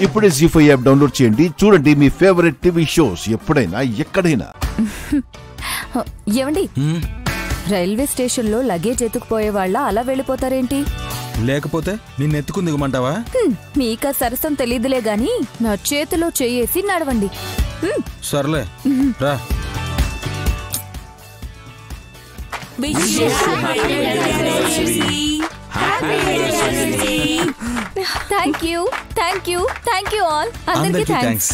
ఇప్పుడే జీ5 app download చేయండి. చూడండి మీ ఫేవరెట్ టీవీ షోస్ ఎప్పుడైనా ఎక్కడైనా. ఏమండి, రైల్వే స్టేషన్ లో లగేజ్ ఎత్తుకుపోయే వాళ్ళ అలా వెళ్ళిపోతారేంటి? లేకపోతే నిన్నెత్తుకుని దిగమంటావా? మీకా సరసం తెలీదులే గాని నా చేతిలో చేయేసి నడవండి. సర్లే రా. Thank you thank you thank you all. అందరికీ థ్యాంక్స్.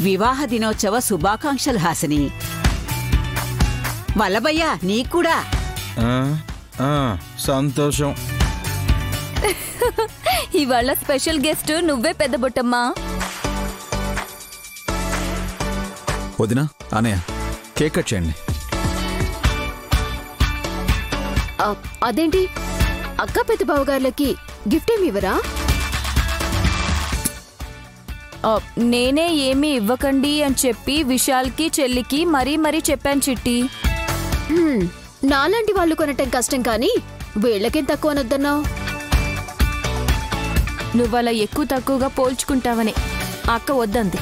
వివాహ దినోత్సవ శుభాకాంక్షలు హాసిని. వల్లభయ్య నీకూడా. సంతోషం. ఇవాళ స్పెషల్ గెస్ట్ నువ్వే పెద్ద బొట్టమ్మా. వదినా, అనయ్య, కేక్ కట్ చేయండి. అదేంటి అక్క పెద్ద బావగారులకి గిఫ్ట్ ఏమి ఇవ్వరా? నేనే ఏమీ ఇవ్వకండి అని చెప్పి విశాల్కి చెల్లికి మరీ చెప్పాను చిట్టి. నాలాంటి వాళ్ళు కొనటం కష్టం కానీ వీళ్ళకేం తక్కువ అనొద్దన్నావు? నువ్వలా ఎక్కువ తక్కువగా పోల్చుకుంటావని అక్క వద్దంది.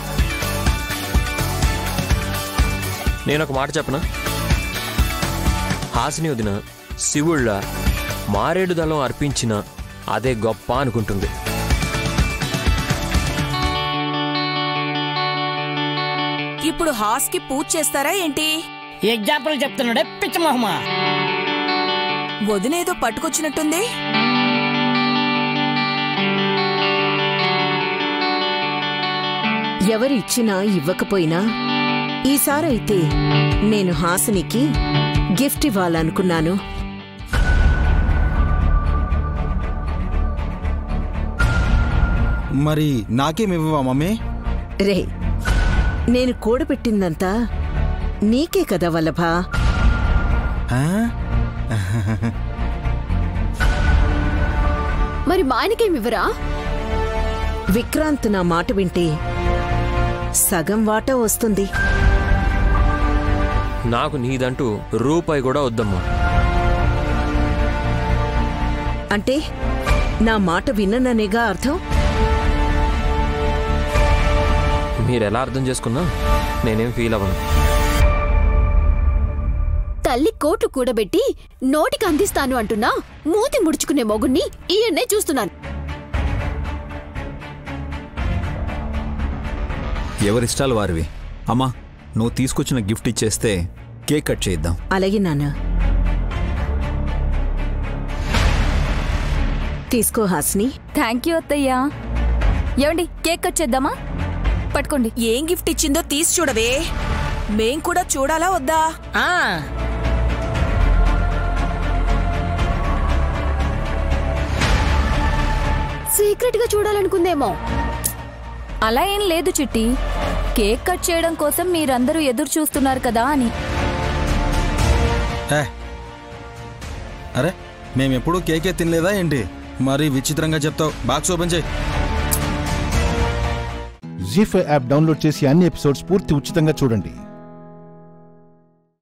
నేనొక మాట చెప్పనా? హాసిని వదిన శివుళ్ళ మారేడు దళం అర్పించిన అదే గొప్ప అనుకుంటుంది. ఇప్పుడు హాస్ కి పూజ చేస్తారా ఏంటి? ఎగ్జాంపుల్ చెప్తున్నాడే పిచ్చి మొహమా. వదినేదో పట్టుకొచ్చినట్టుంది. ఎవరిచ్చినా ఇవ్వకపోయినా ఈసారైతే నేను హాసినికి గిఫ్ట్ ఇవ్వాలనుకున్నాను. మరి నాకేమివ్వవా మమ్మీ? రే, నేను కూడబెట్టిందంతా నీకే కదా వల్లభా. మరి మా ఆయనకేమివ్వరా? విక్రాంత్ నా మాట వింటే సగం వాటా వస్తుంది. నాకు నీదంటూ రూపాయి కూడా వద్దమ్మా. అంటే నా మాట విన్నననేగా అర్థం? మీరెలా అర్థం చేసుకున్నా నేనేం ఫీల్ అవ్వను. తల్లి కోట్లు కూడబెట్టి నోటికి అందిస్తాను అంటున్నా మూతి ముడుచుకునే మొగుణ్ణి ఈయన్నే చూస్తున్నాను. ఎవరిష్టాలు వారివి. అమ్మా, నువ్వు తీసుకొచ్చిన గిఫ్ట్ ఇచ్చేస్తే కేక్ కట్ చేద్దాం. అలాగే నాన్న. తీసుకో హాసిని. థ్యాంక్ యూ అత్తయ్యా. ఏమండి, కేక్ కట్ చేద్దామా? పట్టుకోండి. ఏం గిఫ్ట్ ఇచ్చిందో తీసి చూడవే. మేం కూడా చూడాలా వద్దా? సీక్రెట్ గా చూడాలనుకుందేమో. అలా ఏం లేదు చిట్టి. కేక్ కట్ చేయడం కోసం మీరందరూ ఎదురు చూస్తున్నారు కదా అని. అరే, మేమెప్పుడు కేకే తినలేదా ఏంటి? మరి విచిత్రంగా చెప్తావు. బాక్స్ ఓపెన్ చేయి. జీ5 యాప్ డౌన్లోడ్ చేసి అన్ని ఎపిసోడ్స్ పూర్తి ఉచితంగా చూడండి.